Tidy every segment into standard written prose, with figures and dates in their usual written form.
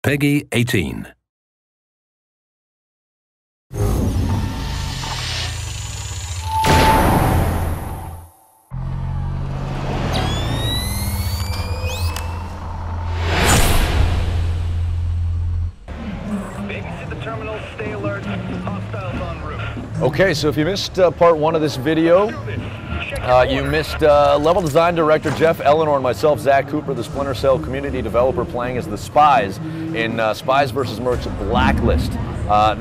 Peggy 18. Okay, so if you missed part one of this video, you missed level design director Jeff Eleanor and myself, Zach Cooper, the Splinter Cell community developer, playing as the Spies in Spies vs. Mercs Blacklist.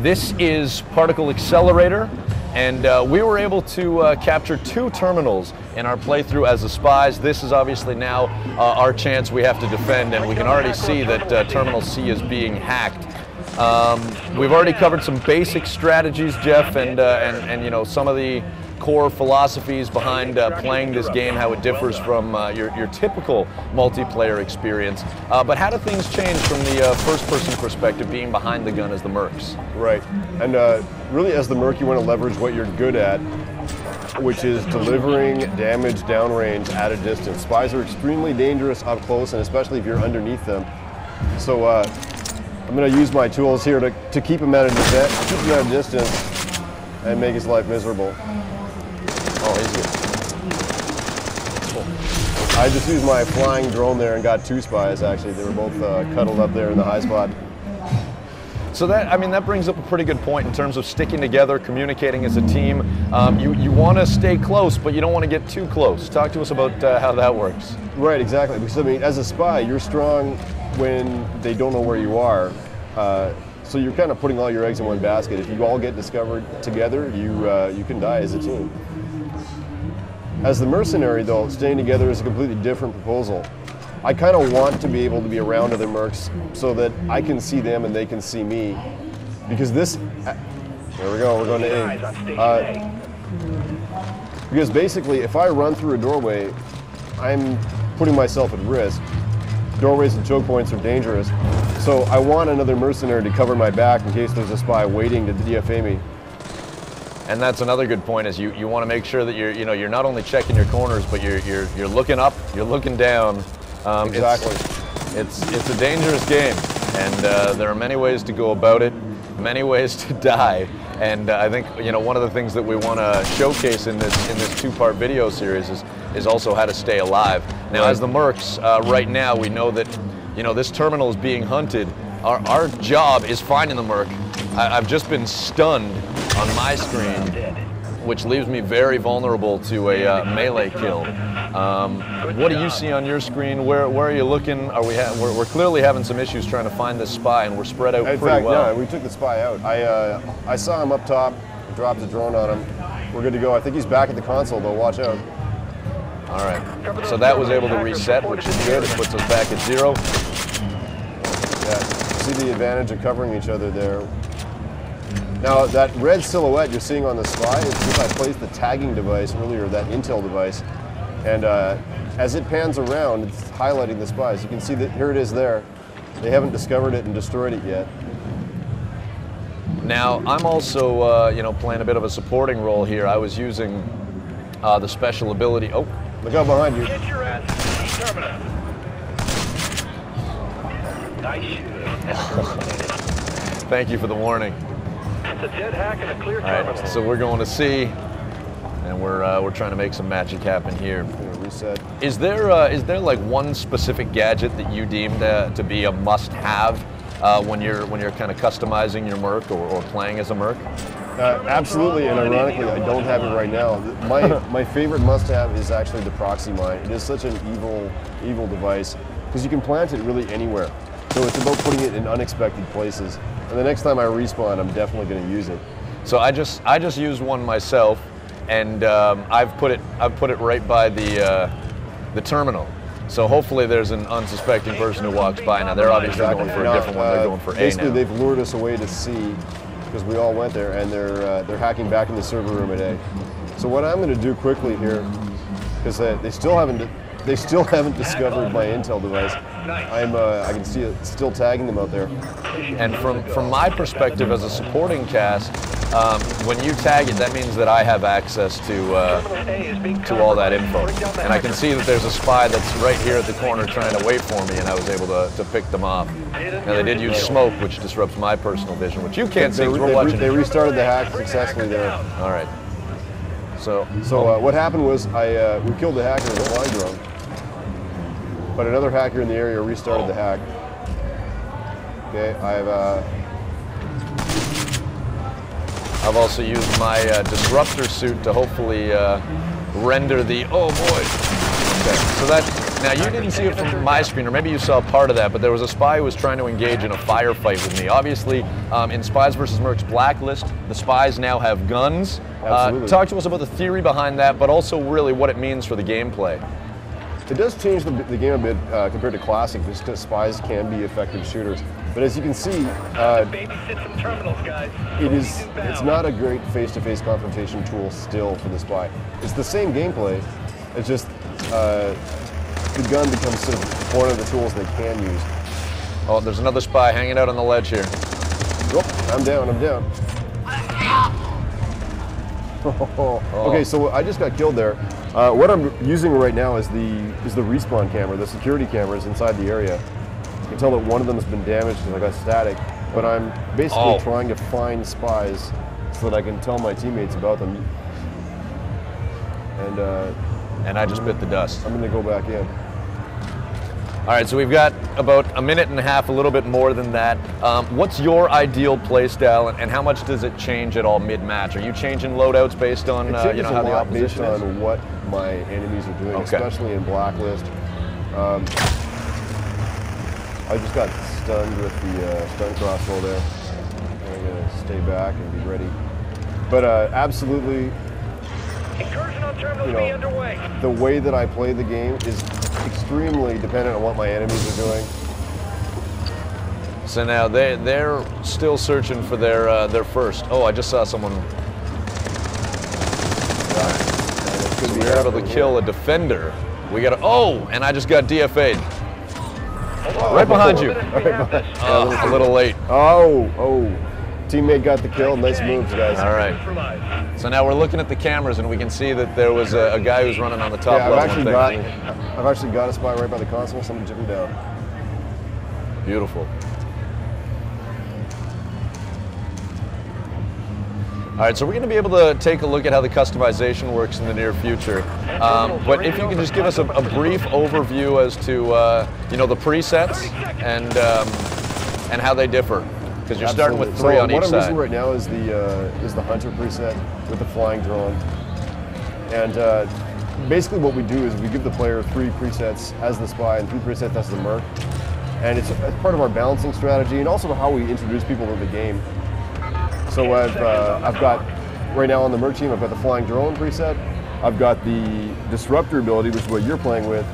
This is Particle Accelerator, and we were able to capture 2 terminals in our playthrough as the Spies. This is obviously now our chance we have to defend, and we can already see that Terminal C is being hacked. We've already covered some basic strategies, Jeff, and you know, some of the core philosophies behind playing this game, how it differs from your typical multiplayer experience. But how do things change from the first-person perspective, being behind the gun as the Mercs? Right, and really as the Merc you want to leverage what you're good at, which is delivering damage downrange at a distance. Spies are extremely dangerous up close, and especially if you're underneath them. So I'm going to use my tools here to keep him at a distance and make his life miserable. Oh, he's good. Cool. I just used my flying drone there and got 2 Spies, actually. They were both cuddled up there in the high spot. So that, I mean, that brings up a pretty good point in terms of sticking together, communicating as a team. You want to stay close, but you don't want to get too close. Talk to us about how that works. Right, exactly. Because, I mean, as a spy, you're strong when they don't know where you are. So you're kind of putting all your eggs in one basket. If you all get discovered together, you can die as a team. As the mercenary, though, staying together is a completely different proposal. I kind of want to be able to be around other Mercs so that I can see them and they can see me. Because this, there we go, we're going to A. Because basically, if I run through a doorway, I'm putting myself at risk. Doorways and choke points are dangerous. So I want another mercenary to cover my back in case there's a spy waiting to DFA me. And that's another good point, is you want to make sure that you're not only checking your corners, but you're looking up, you're looking down. Exactly. It's a dangerous game, and there are many ways to go about it, many ways to die. And I think one of the things that we want to showcase in this 2-part video series is also how to stay alive. Now, as the Mercs, right now we know that this terminal is being hunted. Our job is finding the Merc. I've just been stunned on my screen, which leaves me very vulnerable to a melee kill. What do you see on your screen? Where are you looking? We're clearly having some issues trying to find this spy, and we're spread out pretty well. Yeah, we took the spy out. I saw him up top, dropped the drone on him. We're good to go. I think he's back at the console, though. Watch out. All right. So that was able to reset, which is good. It puts us back at 0. Yeah. See the advantage of covering each other there. Now, that red silhouette you're seeing on the spy is because I placed the tagging device earlier, that intel device. And as it pans around, it's highlighting the spies. You can see that here it is there. They haven't discovered it and destroyed it yet. Now, I'm also, playing a bit of a supporting role here. I was using the special ability. Oh, look out behind you. Get your ass to terminal. Nice. Thank you for the warning. It's a dead hack and a clear terminal. All right, so we're going to C, and we're trying to make some magic happen here. Reset. Is there like one specific gadget that you deem to be a must-have when you're kind of customizing your Merc or playing as a Merc? Absolutely, and ironically, I don't have it right now. My favorite must-have is actually the proxy mine. It is such an evil device because you can plant it really anywhere. So it's about putting it in unexpected places. And the next time I respawn, I'm definitely going to use it. So I just used one myself, and I've put it right by the terminal. So hopefully there's an unsuspecting person who walks by. Now they're obviously going for a different one. They're going for A now. Basically, they've lured us away to C because we all went there, and they're hacking back in the server room at A. So what I'm going to do quickly here, because they still haven't discovered my intel device. I can see it still tagging them out there. And from my perspective as a supporting cast, When you tag it, that means that I have access to all that info. And I can see that there's a spy that's right here at the corner trying to wait for me, and I was able to pick them off. Now they did use smoke, which disrupts my personal vision, which you can't see because we're watching. They restarted the hack successfully there. All right. So what happened was we killed the hacker with a flying drone, but another hacker in the area restarted the hack. Okay, I've also used my disruptor suit to hopefully render the, oh boy. Okay, so that, now you didn't see it from my screen, or maybe you saw part of that, but there was a spy who was trying to engage in a firefight with me. Obviously, in Spies vs. Mercs Blacklist, the spies now have guns. Talk to us about the theory behind that, but also really what it means for the gameplay. It does change the game a bit compared to Classic, just because spies can be effective shooters. But as you can see, it's not a great face-to-face confrontation tool still for the spy. It's the same gameplay, it's just the gun becomes sort of one of the tools they can use. Oh, there's another spy hanging out on the ledge here. Oh, I'm down. Okay, so I just got killed there. What I'm using right now is the respawn camera, the security cameras inside the area. You can tell that one of them has been damaged because I got static, but I'm basically trying to find spies so that I can tell my teammates about them. And I just bit the dust. I'm going to go back in. All right, so we've got about a minute and a half, a little bit more than that. What's your ideal play style, and how much does it change at all mid-match? Are you changing loadouts based on how the opposition based on what my enemies are doing, especially in Blacklist. I just got stunned with the stun crossbow there. I'm going to stay back and be ready. But absolutely, the way that I play the game is extremely dependent on what my enemies are doing. So now they're still searching for their first. Oh, I just saw someone. So we're able to kill a defender. We got and I just got DFA'd. Right behind you. A little late. Teammate got the kill. Nice moves, guys. All right. So now we're looking at the cameras, and we can see that there was a guy who's running on the top level. I've actually got a spy right by the console. Someone took him down. Beautiful. All right, so we're going to be able to take a look at how the customization works in the near future. But if you can just give us a brief overview as to the presets and how they differ, because you're starting with 3 on each side. What I'm using right now is the Hunter preset with the flying drone, and basically what we do is we give the player 3 presets as the spy and 3 presets as the merc, and it's part of our balancing strategy and also how we introduce people to the game. So I've got, right now on the merc team, I've got the flying drone preset. I've got the disruptor ability, which is what you're playing with,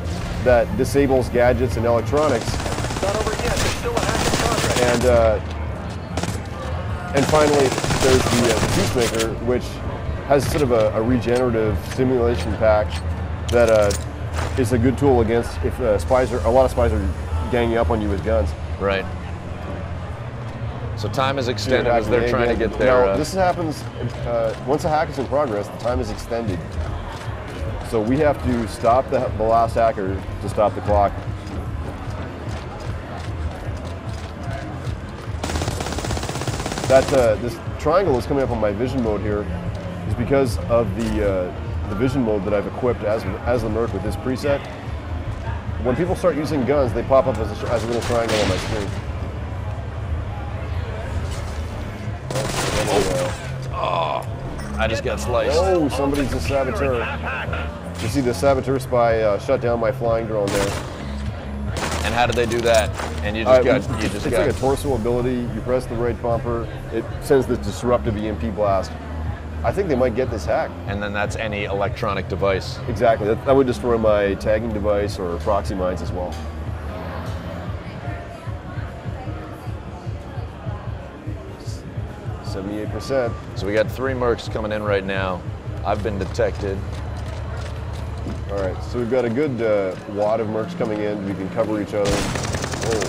that disables gadgets and electronics. Not over yet. There's still a hack in progress. And finally, there's the Peacemaker, which has sort of a regenerative simulation pack that is a good tool against if a lot of spies are ganging up on you with guns. Right. So time is extended as they're trying to get there. Now, this happens, once a hack is in progress, the time is extended. So we have to stop the last hacker to stop the clock. This triangle is coming up on my vision mode here is because of the vision mode that I've equipped as the merc with this preset. When people start using guns, they pop up as a little triangle on my screen. I just got sliced. Oh, somebody's a saboteur. You see the saboteur spy shut down my flying drone there. And how did they do that? And you just got. It's like a torso ability. You press the right bumper, it sends this disruptive EMP blast. I think they might get this hack. And then that's any electronic device. Exactly. That would destroy my tagging device or proxy mines as well. %. So we got 3 mercs coming in right now. I've been detected. All right, so we've got a good wad of mercs coming in. We can cover each other. Oh.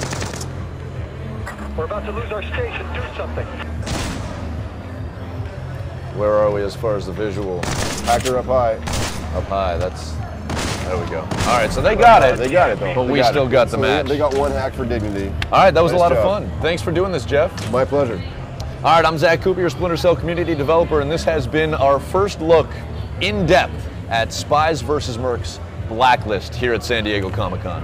We're about to lose our station. Do something. Where are we as far as the visual? Hacker up high. Up high, that's, there we go. All right, so they got it. They got it though. But we still got the So match. They got one hack for dignity. All right, that was a Nice lot of job. fun. Thanks for doing this, Jeff. My pleasure. All right, I'm Zach Cooper, your Splinter Cell community developer, and this has been our first look in depth at Spies vs. Mercs Blacklist here at San Diego Comic-Con.